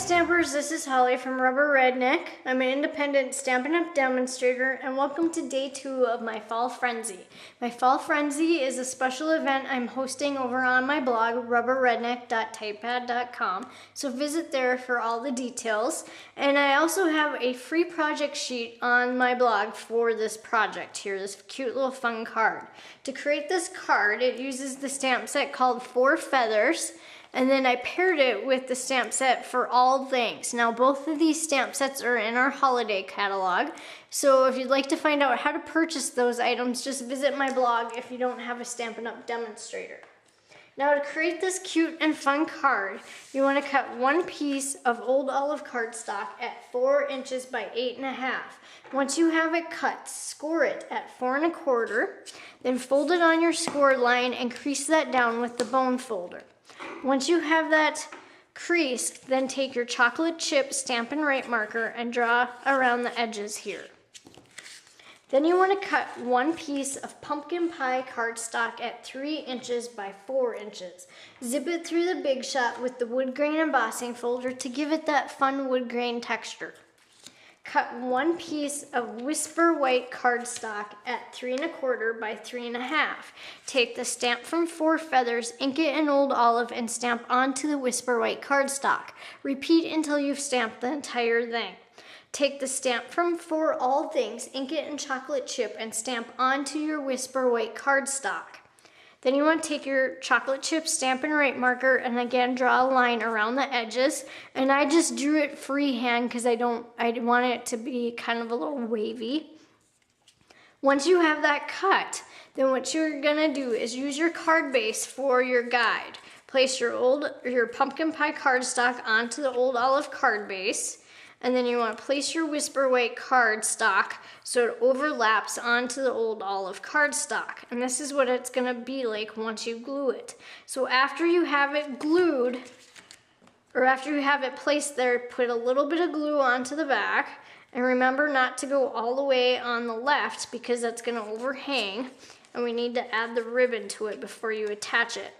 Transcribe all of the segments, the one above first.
Stampers, this is Holly from Rubber Redneck. I'm an independent Stampin' Up! Demonstrator, and welcome to day 2 of my Fall Frenzy. My Fall Frenzy is a special event I'm hosting over on my blog, rubberredneck.typepad.com, so visit there for all the details. And I also have a free project sheet on my blog for this project here, this cute little fun card. To create this card, it uses the stamp set called 4 Feathers, and then I paired it with the stamp set for All Things. Now both of these stamp sets are in our holiday catalog, so if you'd like to find out how to purchase those items, just visit my blog if you don't have a Stampin' Up! Demonstrator. Now to create this cute and fun card, you want to cut one piece of old olive cardstock at 4 inches by 8.5. Once you have it cut, score it at 4 1/4, then fold it on your score line and crease that down with the bone folder. Once you have that creased, then take your chocolate chip Stampin' Right marker and draw around the edges here. Then you want to cut one piece of pumpkin pie cardstock at 3 inches by 4 inches. Zip it through the Big Shot with the wood grain embossing folder to give it that fun wood grain texture. Cut one piece of Whisper White cardstock at 3 1/4 by 3.5. Take the stamp from 4 Feathers, ink it in old olive, and stamp onto the Whisper White cardstock. Repeat until you've stamped the entire thing. Take the stamp from 4 All Things, ink it in chocolate chip, and stamp onto your Whisper White cardstock. Then you want to take your chocolate chip Stampin' Right marker and again draw a line around the edges. And I just drew it freehand because I want it to be kind of a little wavy. Once you have that cut, then what you're gonna do is use your card base for your guide. Place your pumpkin pie cardstock onto the old olive card base. And then you want to place your Whisper White cardstock so it overlaps onto the old olive cardstock. And this is what it's going to be like once you glue it. So after you have it glued, or after you have it placed there, put a little bit of glue onto the back. And remember not to go all the way on the left because that's going to overhang. And we need to add the ribbon to it before you attach it.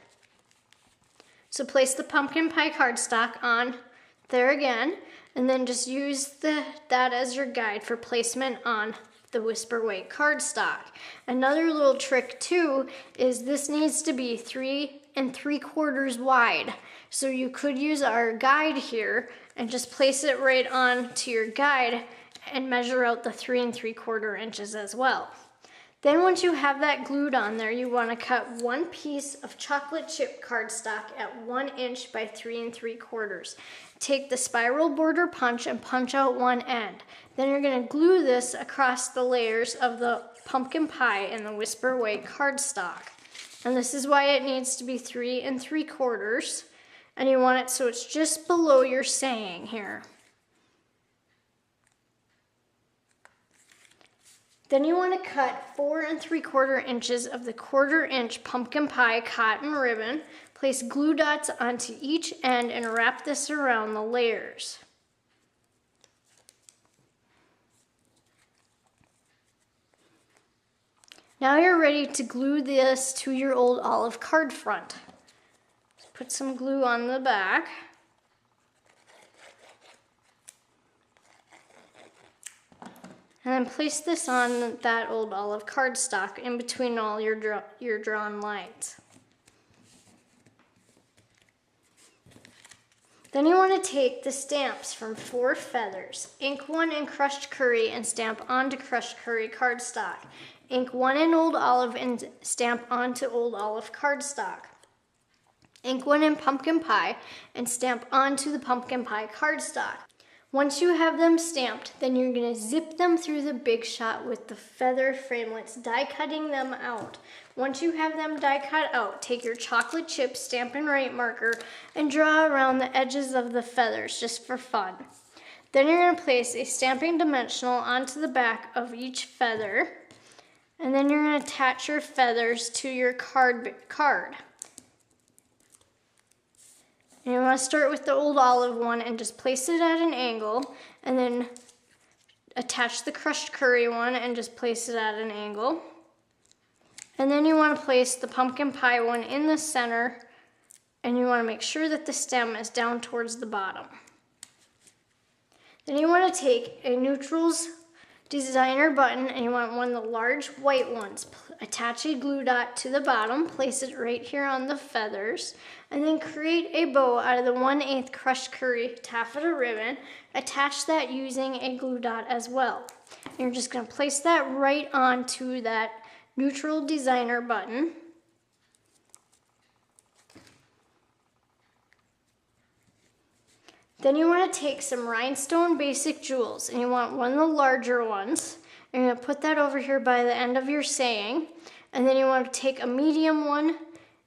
So place the pumpkin pie cardstock on there again. And then just use that as your guide for placement on the Whisper White cardstock. Another little trick too is this needs to be 3 3/4 wide. So you could use our guide here and just place it right on to your guide and measure out the 3 3/4 inches as well. Then once you have that glued on there, you want to cut one piece of chocolate chip cardstock at 1 inch by 3 3/4. Take the spiral border punch and punch out one end. Then you're going to glue this across the layers of the pumpkin pie and the Whisper White cardstock. And this is why it needs to be 3 3/4. And you want it so it's just below your saying here. Then you want to cut 4 3/4 inches of the 1/4 inch pumpkin pie cotton ribbon. Place glue dots onto each end and wrap this around the layers. Now you're ready to glue this to your old olive card front. Put some glue on the back. And then place this on that old olive cardstock in between all your drawn lines. Then you want to take the stamps from 4 Feathers, ink one in crushed curry and stamp onto crushed curry cardstock. Ink one in old olive and stamp onto old olive cardstock. Ink one in pumpkin pie and stamp onto the pumpkin pie cardstock. Once you have them stamped, then you're going to zip them through the Big Shot with the feather framelits, die cutting them out. Once you have them die cut out, take your chocolate chip Stampin' Right marker and draw around the edges of the feathers just for fun. Then you're going to place a stamping dimensional onto the back of each feather, and then you're going to attach your feathers to your card. And you want to start with the old olive one and just place it at an angle, and then attach the crushed curry one and just place it at an angle. And then you want to place the pumpkin pie one in the center, and you want to make sure that the stem is down towards the bottom. Then you want to take a neutrals designer button and you want one of the large white ones. Attach a glue dot to the bottom, place it right here on the feathers, and then create a bow out of the 1/8 crushed curry taffeta ribbon. Attach that using a glue dot as well. And you're just going to place that right onto that neutral designer button. Then you want to take some rhinestone basic jewels, and you want one of the larger ones. And you're going to put that over here by the end of your saying. And then you want to take a medium one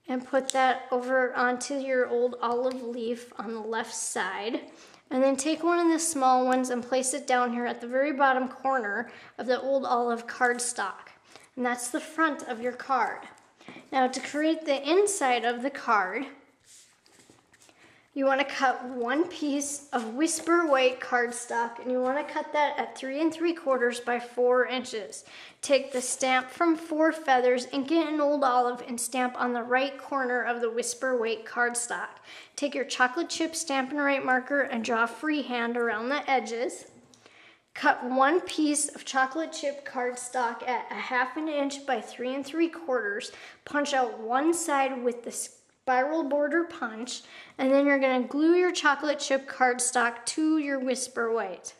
and put that over onto your old olive leaf on the left side. And then take one of the small ones and place it down here at the very bottom corner of the old olive cardstock. And that's the front of your card. Now to create the inside of the card, you want to cut one piece of Whisper white cardstock, and you want to cut that at 3 3/4 by 4 inches. Take the stamp from 4 feathers and get an old olive and stamp on the right corner of the Whisper white cardstock. Take your chocolate chip Stampin' Right marker and draw a freehand around the edges. Cut one piece of chocolate chip cardstock at 1/2 inch by 3 3/4. Punch out one side with the spiral border punch, and then you're going to glue your chocolate chip cardstock to your Whisper white.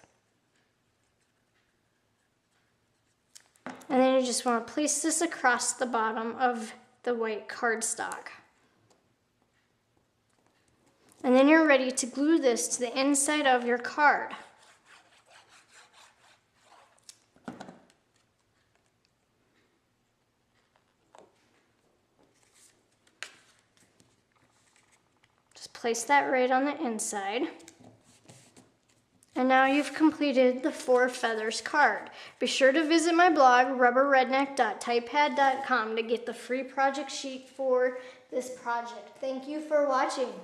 And then you just want to place this across the bottom of the white cardstock. And then you're ready to glue this to the inside of your card. Place that right on the inside. And now you've completed the 4 feathers card. Be sure to visit my blog, rubberredneck.typepad.com, to get the free project sheet for this project. Thank you for watching.